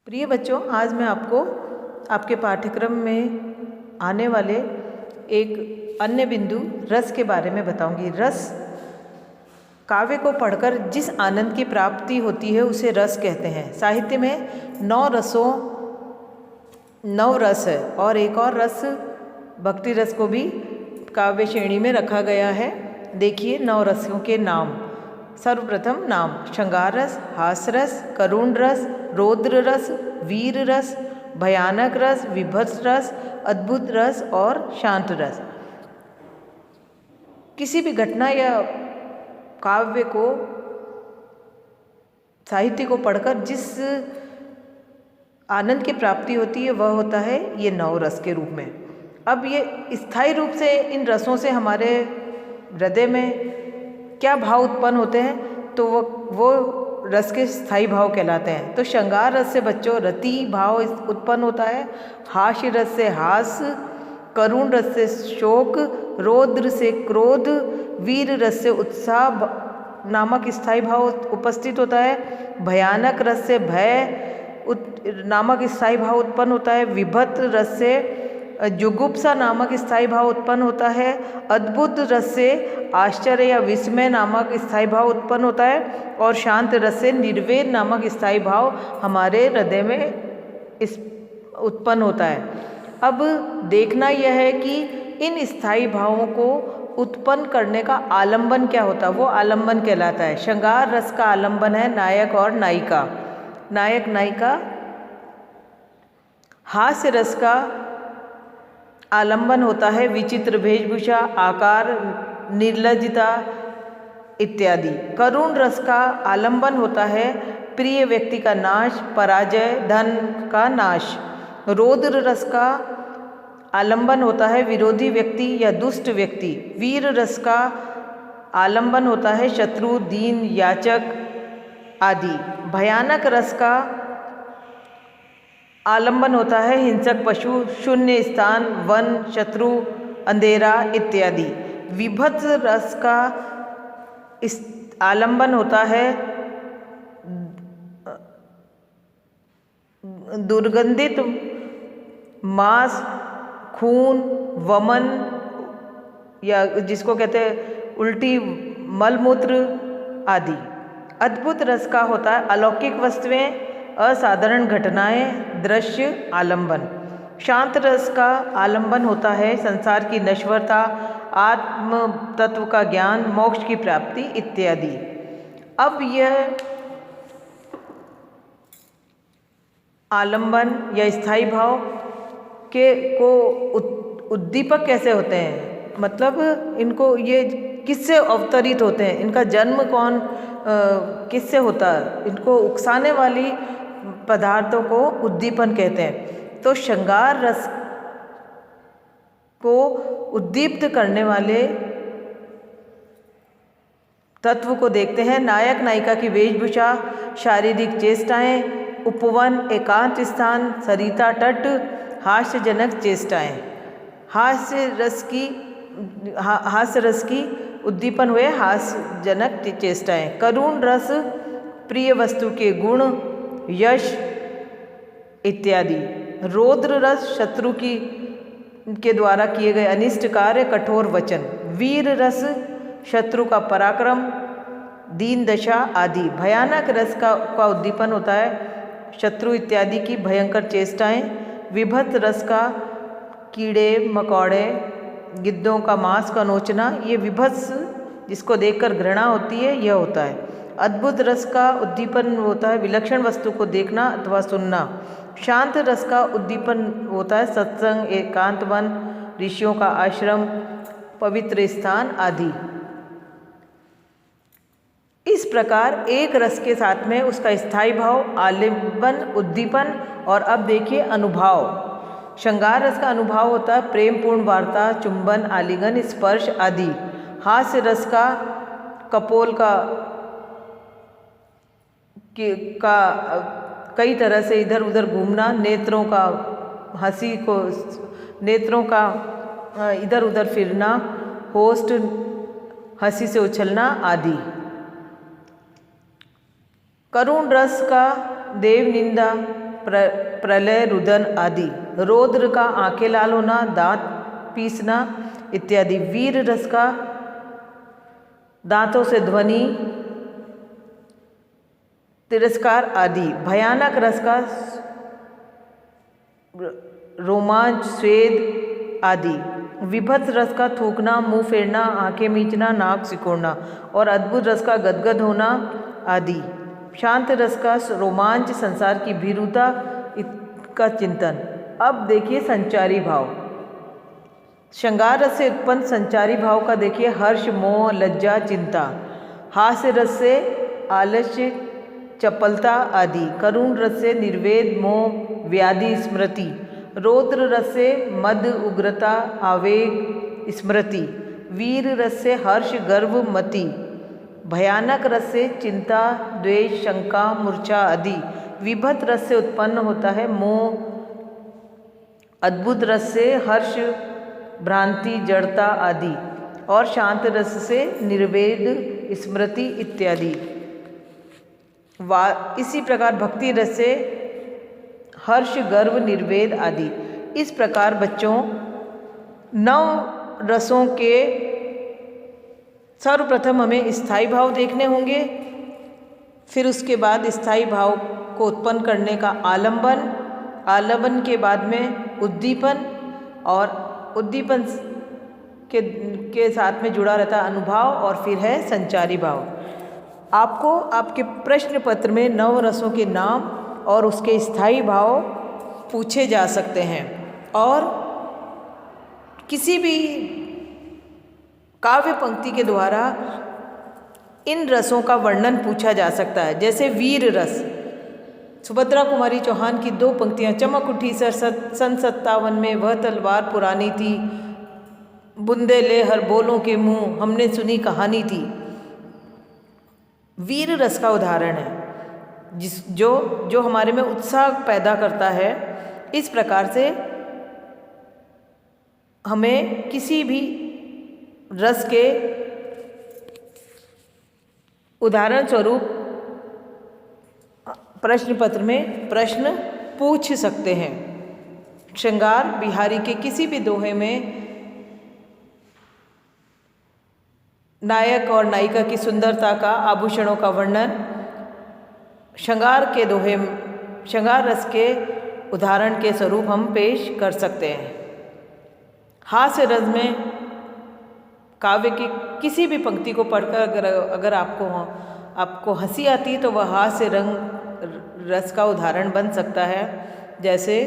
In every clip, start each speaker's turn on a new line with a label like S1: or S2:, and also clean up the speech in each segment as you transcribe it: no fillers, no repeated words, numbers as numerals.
S1: प्रिय बच्चों, आज मैं आपको आपके पाठ्यक्रम में आने वाले एक अन्य बिंदु रस के बारे में बताऊंगी। रस काव्य को पढ़कर जिस आनंद की प्राप्ति होती है उसे रस कहते हैं। साहित्य में 9 रस है और एक और रस भक्ति रस को भी काव्य श्रेणी में रखा गया है। देखिए 9 रसों के नाम। सर्वप्रथम नाम श्रृंगार रस, हास रस, करुण रस, रौद्र रस, वीर रस, भयानक रस, विभत्स रस, अद्भुत रस और शांत रस। किसी भी घटना या काव्य को, साहित्य को पढ़कर जिस आनंद की प्राप्ति होती है वह होता है ये 9 रस के रूप में। अब ये स्थायी रूप से इन रसों से हमारे हृदय में क्या भाव उत्पन्न होते हैं तो वो रस के स्थायी भाव कहलाते हैं। तो श्रृंगार रस से बच्चों रति भाव उत्पन्न होता है, हास्य रस से हास, करुण रस से शोक, रौद्र से क्रोध, वीर रस से उत्साह नामक स्थायी भाव उपस्थित होता है, भयानक रस से भय नामक स्थायी भाव उत्पन्न होता है, विभत्स रस से जुगुप्सा नामक स्थायी भाव उत्पन्न होता है, अद्भुत रस से आश्चर्य या विस्मय नामक स्थायी भाव उत्पन्न होता है और शांत रस से निर्वेद नामक स्थायी भाव हमारे हृदय में उत्पन्न होता है। अब देखना यह है कि इन स्थायी भावों को उत्पन्न करने का आलंबन क्या होता है, वो आलंबन कहलाता है। श्रृंगार रस का आलंबन है नायक और नायिका, नायक नायिका। हास्य रस का आलंबन होता है विचित्र वेशभूषा, आकार, निर्लज्जता इत्यादि। करुण रस का आलंबन होता है प्रिय व्यक्ति का नाश, पराजय, धन का नाश। रौद्र रस का आलंबन होता है विरोधी व्यक्ति या दुष्ट व्यक्ति। वीर रस का आलंबन होता है शत्रु, दीन, याचक आदि। भयानक रस का आलंबन होता है हिंसक पशु, शून्य स्थान, वन, शत्रु, अंधेरा इत्यादि। विभत्स रस का आलंबन होता है दुर्गंधित मांस, खून, वमन या जिसको कहते हैं उल्टी, मलमूत्र आदि। अद्भुत रस का होता है अलौकिक वस्तुएं, असाधारण घटनाएं, दृश्य, आलंबन। शांत रस का आलंबन होता है संसार की नश्वरता, आत्म तत्व का ज्ञान, मोक्ष की प्राप्ति इत्यादि। अब यह आलंबन या स्थायी भाव के को उद्दीपक कैसे होते हैं, मतलब इनको ये किससे अवतरित होते हैं, इनका जन्म कौन किससे होता है, इनको उकसाने वाली पदार्थों को उद्दीपन कहते हैं। तो श्रृंगार रस को उद्दीप्त करने वाले तत्व को देखते हैं। नायक नायिका की वेशभूषा, शारीरिक चेष्टाएं, उपवन, एकांत स्थान, सरिता तट, हास्यजनक चेष्टाएं। हास्य रस की उद्दीपन हुए हास्यजनक चेष्टाएं। करुण रस प्रिय वस्तु के गुण, यश इत्यादि। रौद्र रस शत्रु के द्वारा किए गए अनिष्ट कार्य, कठोर वचन। वीर रस शत्रु का पराक्रम, दीन दशा आदि। भयानक रस का उद्दीपन होता है शत्रु इत्यादि की भयंकर चेष्टाएं। विभत्स रस का कीड़े मकोड़े, गिद्धों का मांस का नोचना, ये विभत्स जिसको देखकर घृणा होती है यह होता है। अद्भुत रस का उद्दीपन होता है विलक्षण वस्तु को देखना अथवा सुनना। शांत रस का उद्दीपन होता है सत्संग, एकांत वन, ऋषियों का आश्रम, पवित्र स्थान आदि। इस प्रकार एक रस के साथ में उसका स्थायी भाव, आलिंबन, उद्दीपन और अब देखिए अनुभाव। श्रृंगार रस का अनुभाव होता है प्रेमपूर्ण वार्ता, चुंबन, आलिंगन, स्पर्श आदि। हास्य रस का कपोल का कई तरह से इधर उधर घूमना, नेत्रों का हंसी को, नेत्रों का इधर उधर फिरना, होस्ट हंसी से उछलना आदि। करुण रस का देव निंदा, प्रलय रुदन आदि। रौद्र का आंखें लाल होना, दांत पीसना इत्यादि। वीर रस का दांतों से ध्वनि, तिरस्कार आदि। भयानक रस का रोमांच, स्वेद आदि। विभत्स रस का थूकना, मुंह फेरना, आंखें मीचना, नाक सिकोड़ना। और अद्भुत रस का गदगद होना आदि। शांत रस का रोमांच, संसार की भीरुता का चिंतन। अब देखिए संचारी भाव। श्रृंगार रस से उत्पन्न संचारी भाव का देखिए हर्ष, मोह, लज्जा, चिंता। हास्य रस से आलस्य, चपलता आदि। करुण रस से निर्वेद, मोह, व्याधि, स्मृति। रौद्र रस से मद, उग्रता, आवेग, स्मृति। वीर रस से हर्ष, गर्व, मति। भयानक रस से चिंता, द्वेष, शंका, मूर्छा आदि। विभत्स रस से उत्पन्न होता है मोह। अद्भुत रस से हर्ष, भ्रांति, जड़ता आदि। और शांत रस से निर्वेद, स्मृति इत्यादि। इसी प्रकार भक्ति रस से हर्ष, गर्व, निर्वेद आदि। इस प्रकार बच्चों 9 रसों के सर्वप्रथम हमें स्थायी भाव देखने होंगे, फिर उसके बाद स्थायी भाव को उत्पन्न करने का आलंबन, आलंबन के बाद में उद्दीपन, और उद्दीपन के साथ में जुड़ा रहता है अनुभाव, और फिर है संचारी भाव। आपको आपके प्रश्न पत्र में 9 रसों के नाम और उसके स्थायी भाव पूछे जा सकते हैं, और किसी भी काव्य पंक्ति के द्वारा इन रसों का वर्णन पूछा जा सकता है। जैसे वीर रस, सुभद्रा कुमारी चौहान की 2 पंक्तियाँ। चमक उठी सन 57 में, वह तलवार पुरानी थी, बुंदे ले हर बोलों के मुंह, हमने सुनी कहानी थी। वीर रस का उदाहरण है जो हमारे में उत्साह पैदा करता है। इस प्रकार से हमें किसी भी रस के उदाहरण स्वरूप प्रश्न पत्र में प्रश्न पूछ सकते हैं। श्रृंगार बिहारी के किसी भी दोहे में नायक और नायिका की सुंदरता का, आभूषणों का वर्णन श्रृंगार रस के उदाहरण के स्वरूप हम पेश कर सकते हैं। हास्य रस में काव्य की किसी भी पंक्ति को पढ़कर अगर आपको हंसी आती है तो वह हास्य रस का उदाहरण बन सकता है। जैसे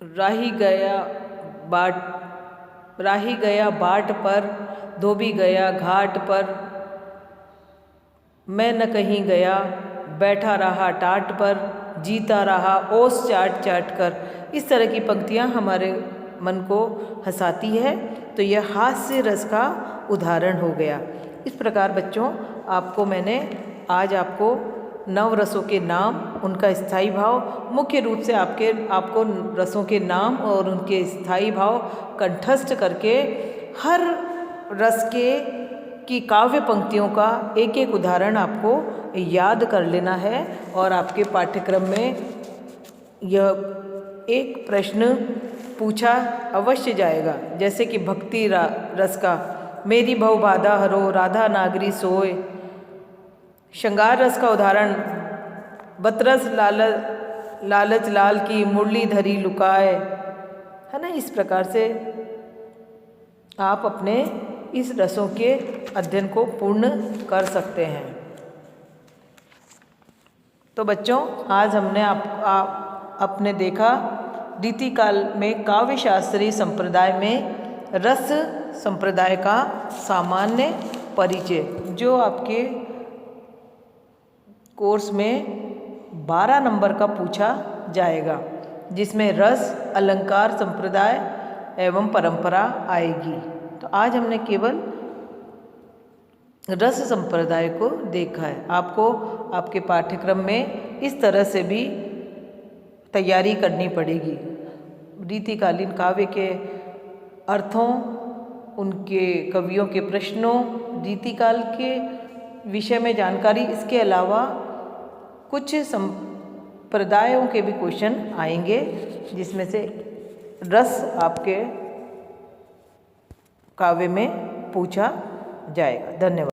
S1: राही गया बाट पर, धोबी गया घाट पर, मैं न कहीं गया, बैठा रहा टाट पर, जीता रहा ओस चाट चाट कर। इस तरह की पंक्तियाँ हमारे मन को हंसाती है, तो यह हास्य रस का उदाहरण हो गया। इस प्रकार बच्चों मैंने आज आपको 9 रसों के नाम, उनका स्थायी भाव, मुख्य रूप से आपको रसों के नाम और उनके स्थायी भाव कंठस्थ करके हर रस की काव्य पंक्तियों का एक एक उदाहरण आपको याद कर लेना है। और आपके पाठ्यक्रम में यह एक प्रश्न पूछा अवश्य जाएगा। जैसे कि भक्ति रस का मेरी भव बाधा हरो, राधा नागरी सोए। श्रृंगार रस का उदाहरण बतरस लालच लाल की, मुरली धरी लुकाए, है ना। इस प्रकार से आप अपने इस रसों के अध्ययन को पूर्ण कर सकते हैं। तो बच्चों आज हमने आपने देखा रीतिकाल में काव्य शास्त्रीय संप्रदाय में रस संप्रदाय का सामान्य परिचय, जो आपके कोर्स में 12 नंबर का पूछा जाएगा, जिसमें रस, अलंकार संप्रदाय एवं परंपरा आएगी। तो आज हमने केवल रस संप्रदाय को देखा है। आपको आपके पाठ्यक्रम में इस तरह से भी तैयारी करनी पड़ेगी। रीतिकालीन काव्य के अर्थों, उनके कवियों के प्रश्नों, रीतिकाल के विषय में जानकारी, इसके अलावा कुछ संप्रदायों के भी क्वेश्चन आएंगे, जिसमें से रस आपके काव्य में पूछा जाएगा। धन्यवाद।